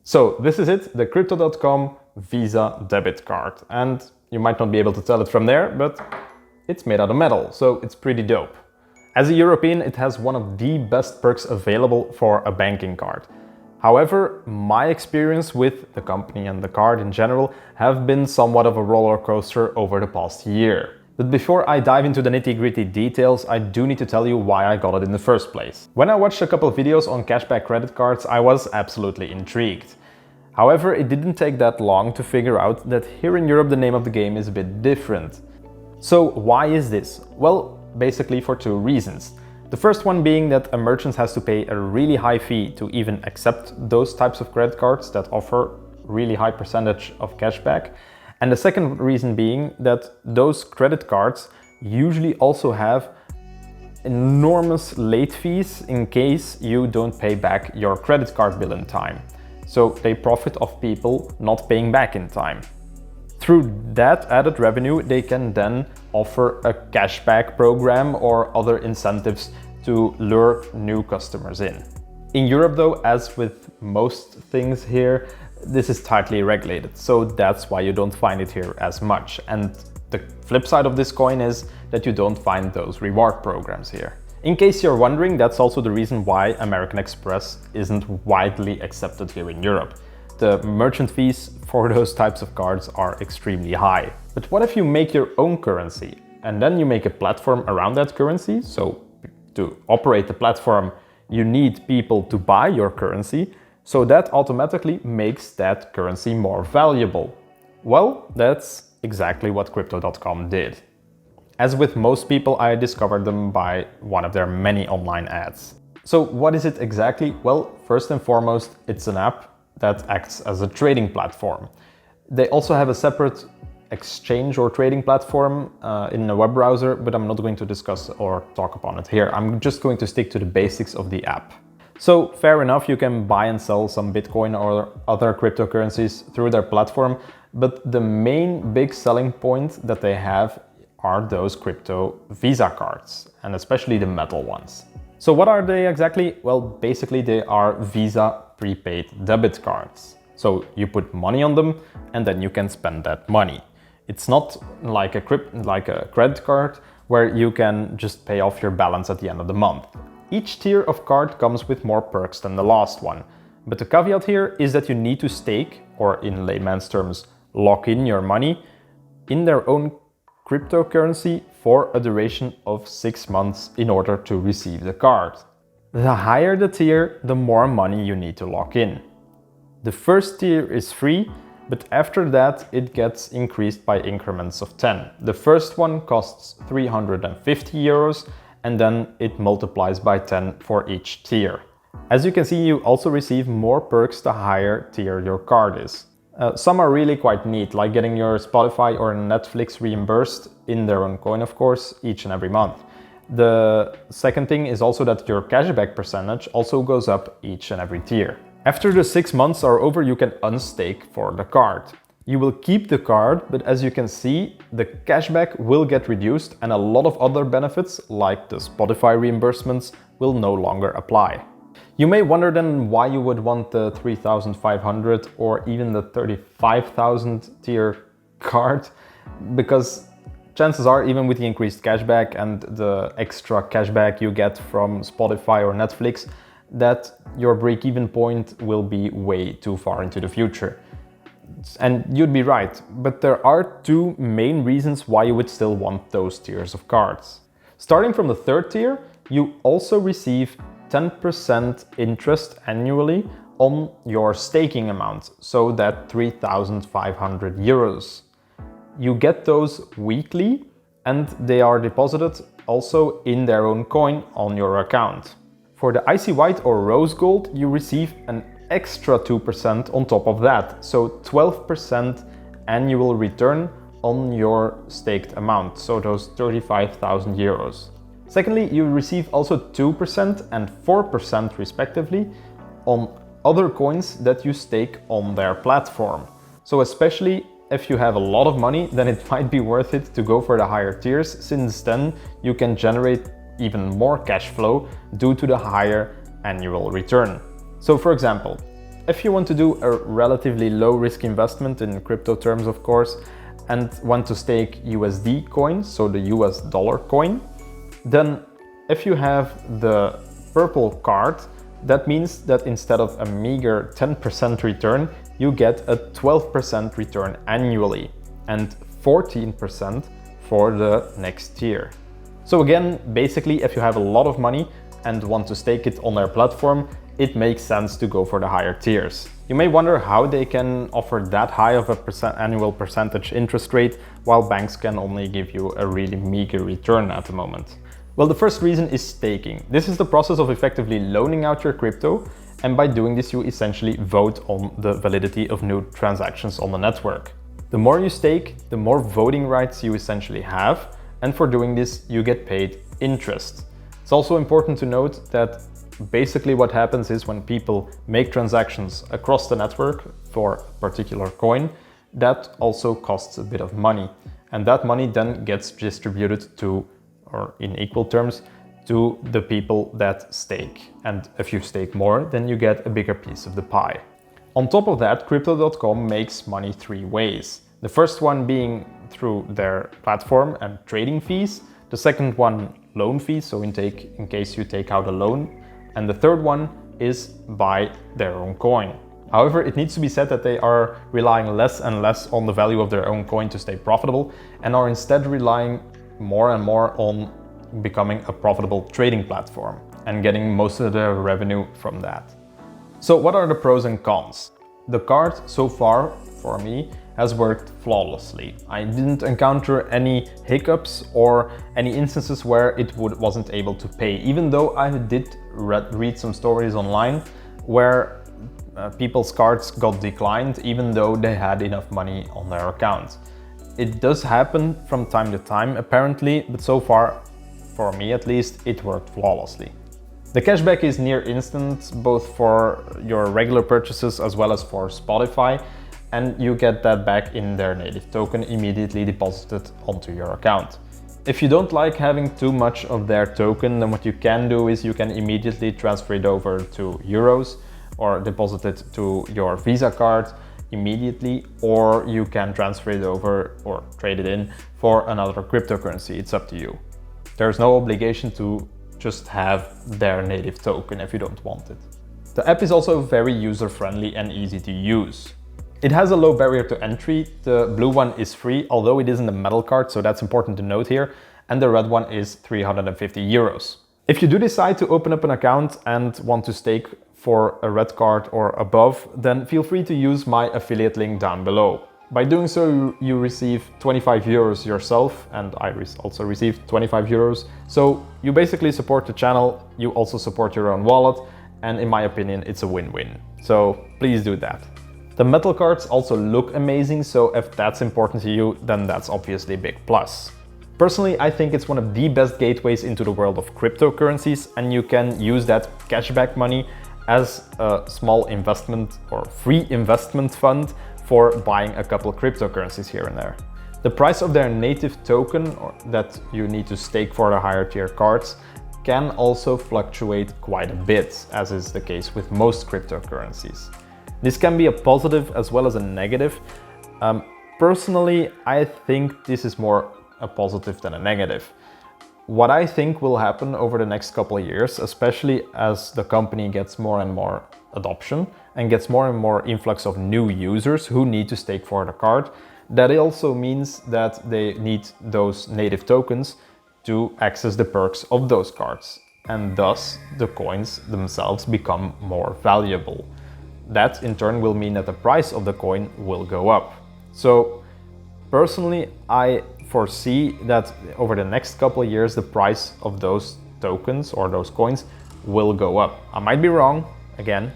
So this is it, the Crypto.com Visa debit card. And you might not be able to tell it from there, but it's made out of metal, so it's pretty dope. As a European, it has one of the best perks available for a banking card. However, my experience with the company and the card in general have been somewhat of a roller coaster over the past year. But before I dive into the nitty-gritty details, I do need to tell you why I got it in the first place. When I watched a couple of videos on cashback credit cards, I was absolutely intrigued. However, it didn't take that long to figure out that here in Europe the name of the game is a bit different. So why is this? Well, basically for two reasons. The first one being that a merchant has to pay a really high fee to even accept those types of credit cards that offer really high percentage of cashback. And the second reason being that those credit cards usually also have enormous late fees in case you don't pay back your credit card bill in time. So they profit off people not paying back in time. Through that added revenue, they can then offer a cashback program or other incentives to lure new customers in. In Europe though, as with most things here, this is tightly regulated, so that's why you don't find it here as much. And the flip side of this coin is that you don't find those reward programs here. In case you're wondering, that's also the reason why American Express isn't widely accepted here in Europe. The merchant fees for those types of cards are extremely high. But what if you make your own currency and then you make a platform around that currency? So to operate the platform, you need people to buy your currency, so that automatically makes that currency more valuable. Well, that's exactly what Crypto.com did. As with most people, I discovered them by one of their many online ads. So what is it exactly? Well, first and foremost, it's an app that acts as a trading platform. They also have a separate exchange or trading platform in a web browser, but I'm not going to discuss or talk upon it here. I'm just going to stick to the basics of the app. So fair enough, you can buy and sell some Bitcoin or other cryptocurrencies through their platform, but the main big selling point that they have are those crypto Visa cards, and especially the metal ones. So what are they exactly? Well, basically they are Visa prepaid debit cards. So you put money on them and then you can spend that money. It's not like a credit card where you can just pay off your balance at the end of the month. Each tier of card comes with more perks than the last one. But the caveat here is that you need to stake, or in layman's terms, lock in your money in their own cryptocurrency for a duration of 6 months in order to receive the card. The higher the tier, the more money you need to lock in. The first tier is free, but after that it gets increased by increments of 10. The first one costs 350 euros and then it multiplies by 10 for each tier. As you can see, you also receive more perks the higher tier your card is. Some are really quite neat, like getting your Spotify or Netflix reimbursed in their own coin, of course, each and every month. The second thing is also that your cashback percentage also goes up each and every tier. After the 6 months are over, you can unstake for the card. You will keep the card, but as you can see, the cashback will get reduced and a lot of other benefits, like the Spotify reimbursements, will no longer apply. You may wonder then why you would want the 3,500 or even the 35,000 tier card, because chances are, even with the increased cashback and the extra cashback you get from Spotify or Netflix, that your break-even point will be way too far into the future. And you'd be right, but there are two main reasons why you would still want those tiers of cards. Starting from the third tier, you also receive 10% interest annually on your staking amount, so that 3,500 euros. You get those weekly and they are deposited also in their own coin on your account. For the icy white or rose gold, you receive an extra 2% on top of that, so 12% annual return on your staked amount, so those 35,000 euros. Secondly, you receive also 2% and 4% respectively on other coins that you stake on their platform. So especially if you have a lot of money, then it might be worth it to go for the higher tiers, since then you can generate even more cash flow due to the higher annual return. So for example, if you want to do a relatively low risk investment in crypto terms, of course, and want to stake USD coins, so the US dollar coin, then if you have the purple card, that means that instead of a meager 10% return, you get a 12% return annually and 14% for the next year. So again, basically, if you have a lot of money and want to stake it on their platform, it makes sense to go for the higher tiers. You may wonder how they can offer that high of a annual percentage interest rate while banks can only give you a really meager return at the moment. Well, the first reason is staking. This is the process of effectively loaning out your crypto, and by doing this you essentially vote on the validity of new transactions on the network. The more you stake, the more voting rights you essentially have, and for doing this you get paid interest. It's also important to note that basically what happens is when people make transactions across the network for a particular coin, that also costs a bit of money, and that money then gets distributed to, or in equal terms, to the people that stake. And if you stake more, then you get a bigger piece of the pie. On top of that, Crypto.com makes money three ways. The first one being through their platform and trading fees. The second one, loan fees, so in case you take out a loan. And the third one is buy their own coin. However, it needs to be said that they are relying less and less on the value of their own coin to stay profitable, and are instead relying more and more on becoming a profitable trading platform and getting most of their revenue from that. So what are the pros and cons? The card so far, for me, has worked flawlessly. I didn't encounter any hiccups or any instances where it wasn't able to pay, even though I did read some stories online where people's cards got declined even though they had enough money on their account. It does happen from time to time apparently, but so far, for me at least, it worked flawlessly. The cashback is near instant, both for your regular purchases as well as for Spotify, and you get that back in their native token immediately deposited onto your account. If you don't like having too much of their token, then what you can do is you can immediately transfer it over to euros or deposit it to your Visa card immediately, or you can transfer it over or trade it in for another cryptocurrency. It's up to you. There's no obligation to just have their native token if you don't want it. The app is also very user-friendly and easy to use. It has a low barrier to entry. The blue one is free, although it isn't a metal card, so that's important to note here, and the red one is 350 euros. If you do decide to open up an account and want to stake for a red card or above, then feel free to use my affiliate link down below. By doing so, you receive 25 euros yourself, and I also receive 25 euros. So you basically support the channel, you also support your own wallet, and in my opinion, it's a win-win. So please do that. The metal cards also look amazing, so if that's important to you, then that's obviously a big plus. Personally, I think it's one of the best gateways into the world of cryptocurrencies, and you can use that cashback money as a small investment or free investment fund for buying a couple cryptocurrencies here and there. The price of their native token, or that you need to stake for the higher tier cards, can also fluctuate quite a bit, as is the case with most cryptocurrencies. This can be a positive as well as a negative. Personally, I think this is more a positive than a negative. What I think will happen over the next couple of years, especially as the company gets more and more adoption and gets more and more influx of new users who need to stake for the card, that also means that they need those native tokens to access the perks of those cards, and thus the coins themselves become more valuable. That in turn will mean that the price of the coin will go up. So personally, I foresee that over the next couple of years, the price of those tokens or those coins will go up. I might be wrong, again,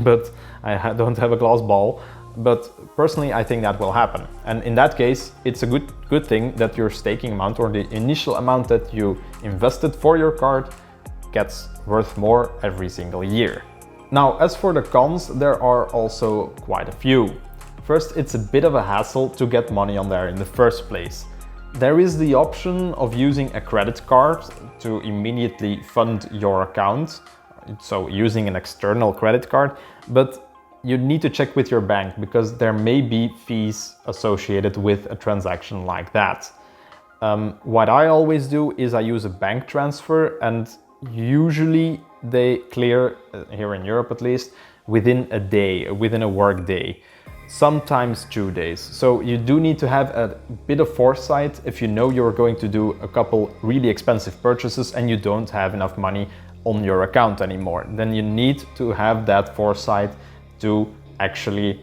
but I don't have a glass ball. But personally, I think that will happen. And in that case, it's a good thing that your staking amount or the initial amount that you invested for your card gets worth more every single year. Now, as for the cons, there are also quite a few. First, it's a bit of a hassle to get money on there in the first place. There is the option of using a credit card to immediately fund your account, so using an external credit card, but you need to check with your bank because there may be fees associated with a transaction like that. What I always do is I use a bank transfer, and usually they clear, here in Europe at least, within a day, within a work day, sometimes 2 days. So you do need to have a bit of foresight if you know you're going to do a couple really expensive purchases and you don't have enough money on your account anymore. Then you need to have that foresight to actually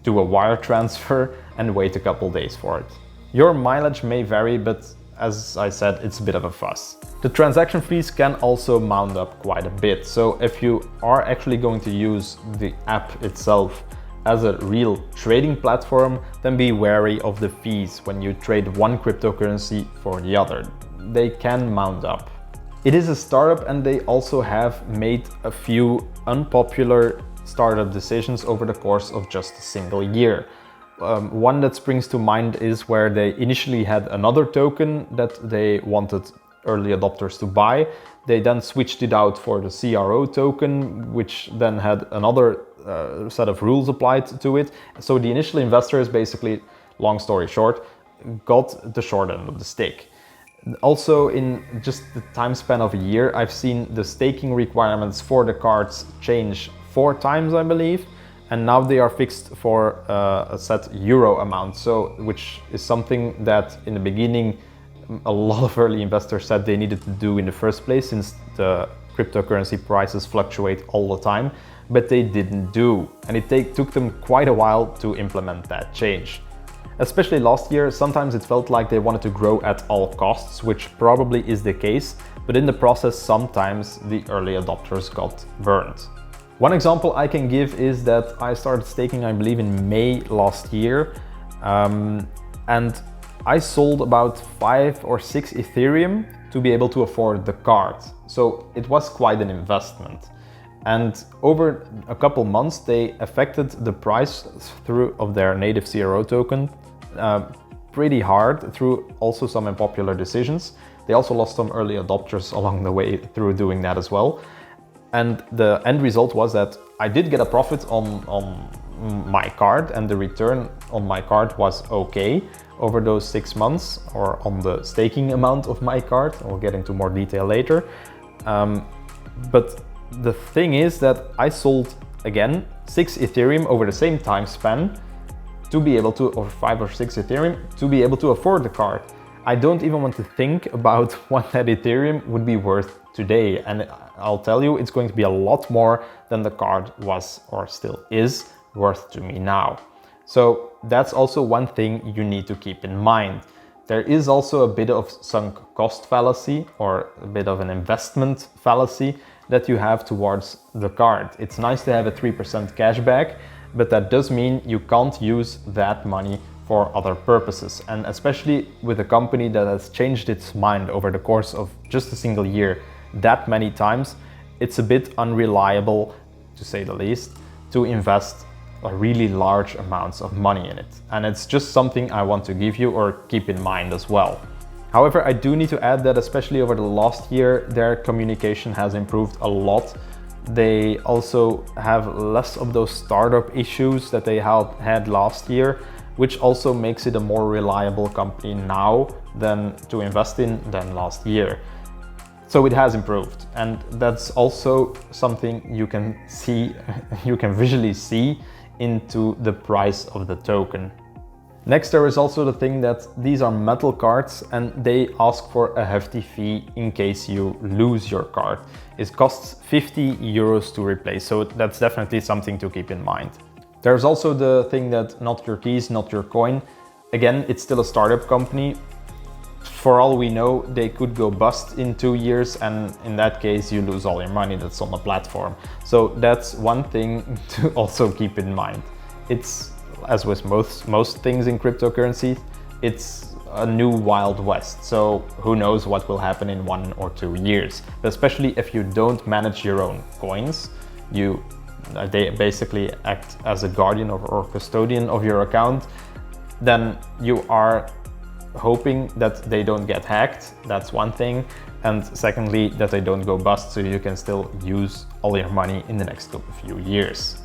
do a wire transfer and wait a couple days for it. Your mileage may vary, but as I said, it's a bit of a fuss. The transaction fees can also mount up quite a bit. So if you are actually going to use the app itself as a real trading platform, then be wary of the fees when you trade one cryptocurrency for the other. They can mount up. It is a startup, and they also have made a few unpopular startup decisions over the course of just a single year. One that springs to mind is where they initially had another token that they wanted early adopters to buy. They then switched it out for the CRO token, which then had another set of rules applied to it. So the initial investors, basically, long story short, got the short end of the stick. Also, in just the time span of a year, I've seen the staking requirements for the cards change 4 times, I believe. And now they are fixed for a set euro amount, so which is something that in the beginning a lot of early investors said they needed to do in the first place, since the cryptocurrency prices fluctuate all the time, but they didn't do, and it took them quite a while to implement that change. Especially last year, sometimes it felt like they wanted to grow at all costs, which probably is the case, but in the process sometimes the early adopters got burned. One example I can give is that I started staking, I believe, in May last year, and I sold about 5 or 6 Ethereum to be able to afford the card. So it was quite an investment. And over a couple months, they affected the price of their native CRO token pretty hard through also some unpopular decisions. They also lost some early adopters along the way through doing that as well. And the end result was that I did get a profit on my card, and the return on my card was okay over those 6 months, or on the staking amount of my card. I'll get into more detail later. But the thing is that I sold, again, 6 Ethereum over the same time span to be able to, or 5 or 6 Ethereum, to be able to afford the card. I don't even want to think about what that Ethereum would be worth today. And I'll tell you, it's going to be a lot more than the card was, or still is, worth to me now. So that's also one thing you need to keep in mind. There is also a bit of sunk cost fallacy, or a bit of an investment fallacy that you have towards the card. It's nice to have a 3% cashback, but that does mean you can't use that money for other purposes. And especially with a company that has changed its mind over the course of just a single year that many times, it's a bit unreliable, to say the least, to invest a really large amounts of money in it. And it's just something I want to give you, or keep in mind as well. However, I do need to add that especially over the last year, their communication has improved a lot. They also have less of those startup issues that they had last year, which also makes it a more reliable company now to invest in than last year. So it has improved, and that's also something you can see, you can visually see into the price of the token. Next, there is also the thing that these are metal cards, and they ask for a hefty fee in case you lose your card. It costs 50 euros to replace, so that's definitely something to keep in mind. There's also the thing that not your keys, not your coin. Again, it's still a startup company. For all we know, they could go bust in 2 years, and in that case you lose all your money that's on the platform. So that's one thing to also keep in mind. It's, as with most things in cryptocurrency, it's a new Wild West. So who knows what will happen in 1 or 2 years. But especially if you don't manage your own coins, they basically act as a guardian or custodian of your account, then you are hoping that they don't get hacked. That's one thing. And secondly, that they don't go bust, so you can still use all your money in the next few years.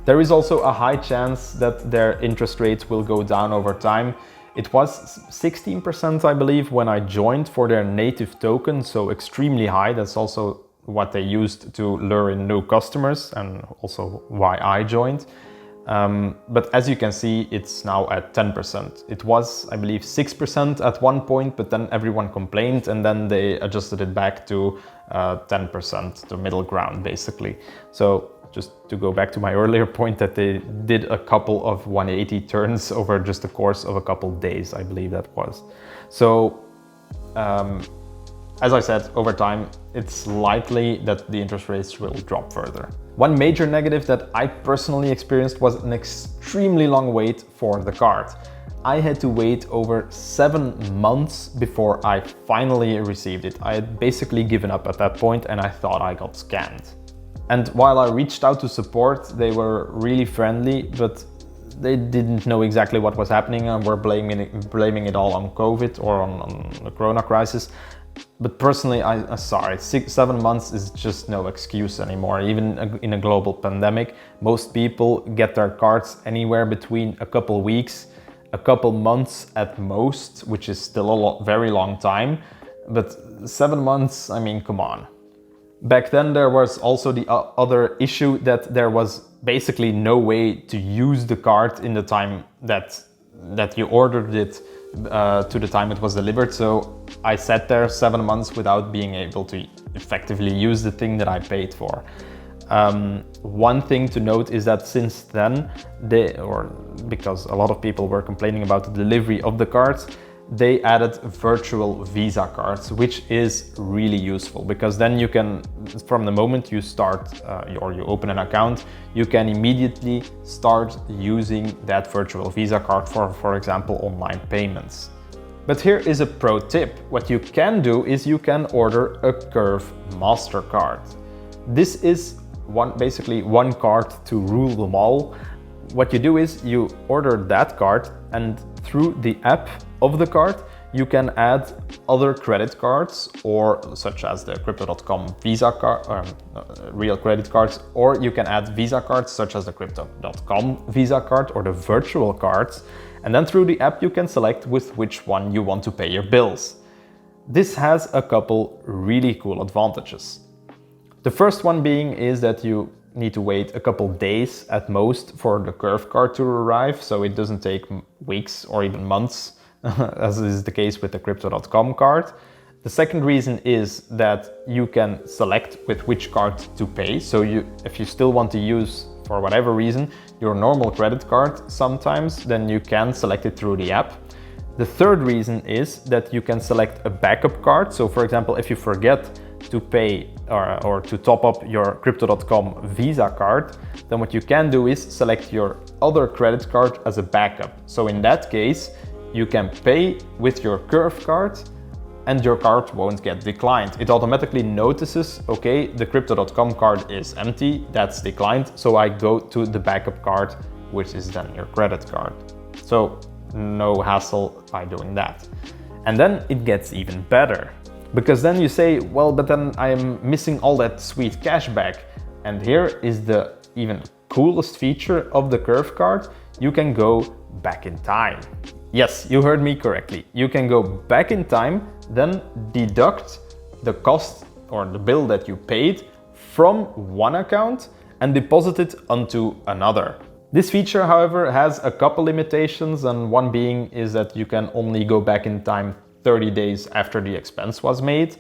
There is also a high chance that their interest rates will go down over time. It was 16%, I believe, when I joined for their native token, so extremely high. That's also what they used to lure in new customers and also why I joined. But as you can see, it's now at 10%. It was, I believe, 6% at one point, but then everyone complained and then they adjusted it back to 10%, the middle ground basically. So just to go back to my earlier point that they did a couple of 180 turns over just the course of a couple days, I believe that was. So as I said, over time, it's likely that the interest rates will drop further. One major negative that I personally experienced was an extremely long wait for the card. I had to wait over 7 months before I finally received it. I had basically given up at that point and I thought I got scammed. And while I reached out to support, they were really friendly, but they didn't know exactly what was happening and were blaming it all on COVID or on the Corona crisis. But personally, I'm sorry, 7 months is just no excuse anymore. Even in a global pandemic, most people get their cards anywhere between a couple weeks, a couple months at most, which is still very long time. But 7 months, I mean, come on. Back then there was also the other issue that there was basically no way to use the card in the time that you ordered it to the time it was delivered. So I sat there 7 months without being able to effectively use the thing that I paid for. One thing to note is that since then, because a lot of people were complaining about the delivery of the cards, they added virtual Visa cards, which is really useful because then you can, from the moment you start or you open an account, you can immediately start using that virtual Visa card for example, online payments. But here is a pro tip. What you can do is you can order a Curve MasterCard. This is basically one card to rule them all. What you do is you order that card and through the app of the card, you can add other credit cards or such as the Crypto.com Visa card, real credit cards, or you can add Visa cards such as the Crypto.com Visa card or the virtual cards. And then through the app, you can select with which one you want to pay your bills. This has a couple really cool advantages. The first one being is that you need to wait a couple days at most for the Curve card to arrive, so it doesn't take weeks or even months, as is the case with the Crypto.com card. The second reason is that you can select with which card to pay. So if you still want to use, for whatever reason, your normal credit card sometimes, then you can select it through the app. The third reason is that you can select a backup card. So for example, if you forget to pay or to top up your Crypto.com Visa card, then what you can do is select your other credit card as a backup. So in that case, you can pay with your Curve card and your card won't get declined. It automatically notices, okay, the Crypto.com card is empty, that's declined, so I go to the backup card, which is then your credit card. So no hassle by doing that. And then it gets even better. Because then you say, well, but then I'm missing all that sweet cashback. And here is the even coolest feature of the Curve card. You can go back in time. Yes, you heard me correctly. You can go back in time, then deduct the cost or the bill that you paid from one account and deposit it onto another. This feature, however, has a couple limitations, and one being is that you can only go back in time 30 days after the expense was made.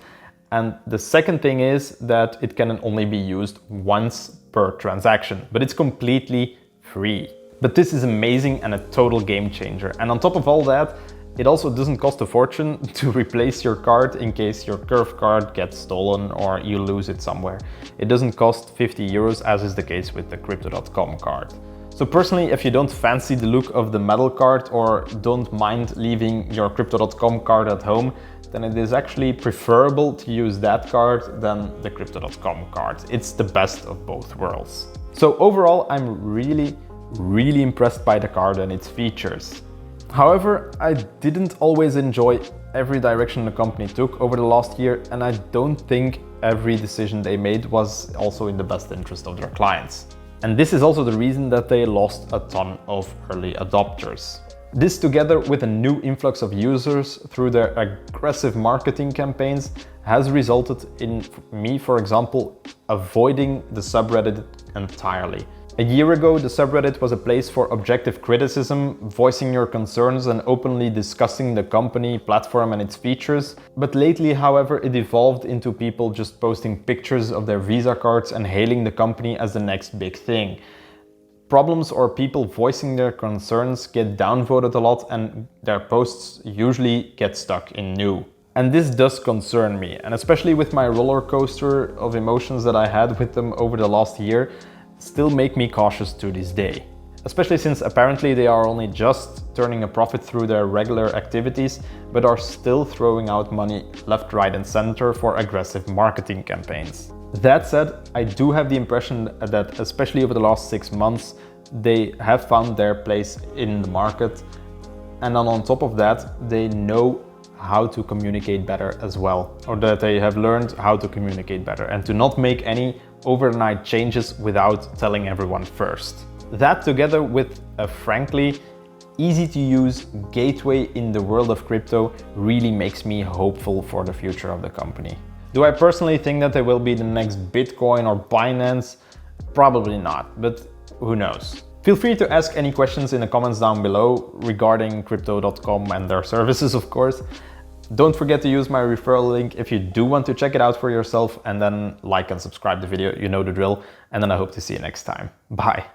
And the second thing is that it can only be used once per transaction, but it's completely free. But this is amazing and a total game changer. And on top of all that, it also doesn't cost a fortune to replace your card in case your Curve card gets stolen or you lose it somewhere. It doesn't cost 50 euros as is the case with the Crypto.com card. So personally, if you don't fancy the look of the metal card or don't mind leaving your Crypto.com card at home, then it is actually preferable to use that card than the Crypto.com card. It's the best of both worlds. So overall, I'm really impressed by the card and its features. However, I didn't always enjoy every direction the company took over the last year, and I don't think every decision they made was also in the best interest of their clients. And this is also the reason that they lost a ton of early adopters. This, together with a new influx of users through their aggressive marketing campaigns, has resulted in me, for example, avoiding the subreddit entirely. A year ago, the subreddit was a place for objective criticism, voicing your concerns and openly discussing the company, platform and its features. But lately, however, it evolved into people just posting pictures of their Visa cards and hailing the company as the next big thing. Problems or people voicing their concerns get downvoted a lot, and their posts usually get stuck in new. And this does concern me, and especially with my roller coaster of emotions that I had with them over the last year, still make me cautious to this day. Especially since apparently they are only just turning a profit through their regular activities, but are still throwing out money left, right and center for aggressive marketing campaigns. That said, I do have the impression that especially over the last 6 months, they have found their place in the market. And on top of that, they know how to communicate better as well, or that they have learned how to communicate better and to not make any overnight changes without telling everyone first. That, together with a frankly easy to use gateway in the world of crypto, really makes me hopeful for the future of the company. Do I personally think that they will be the next Bitcoin or Binance? Probably not, but who knows? Feel free to ask any questions in the comments down below regarding crypto.com and their services, of course. Don't forget to use my referral link if you do want to check it out for yourself, and then like and subscribe the video, you know the drill, and then I hope to see you next time. Bye.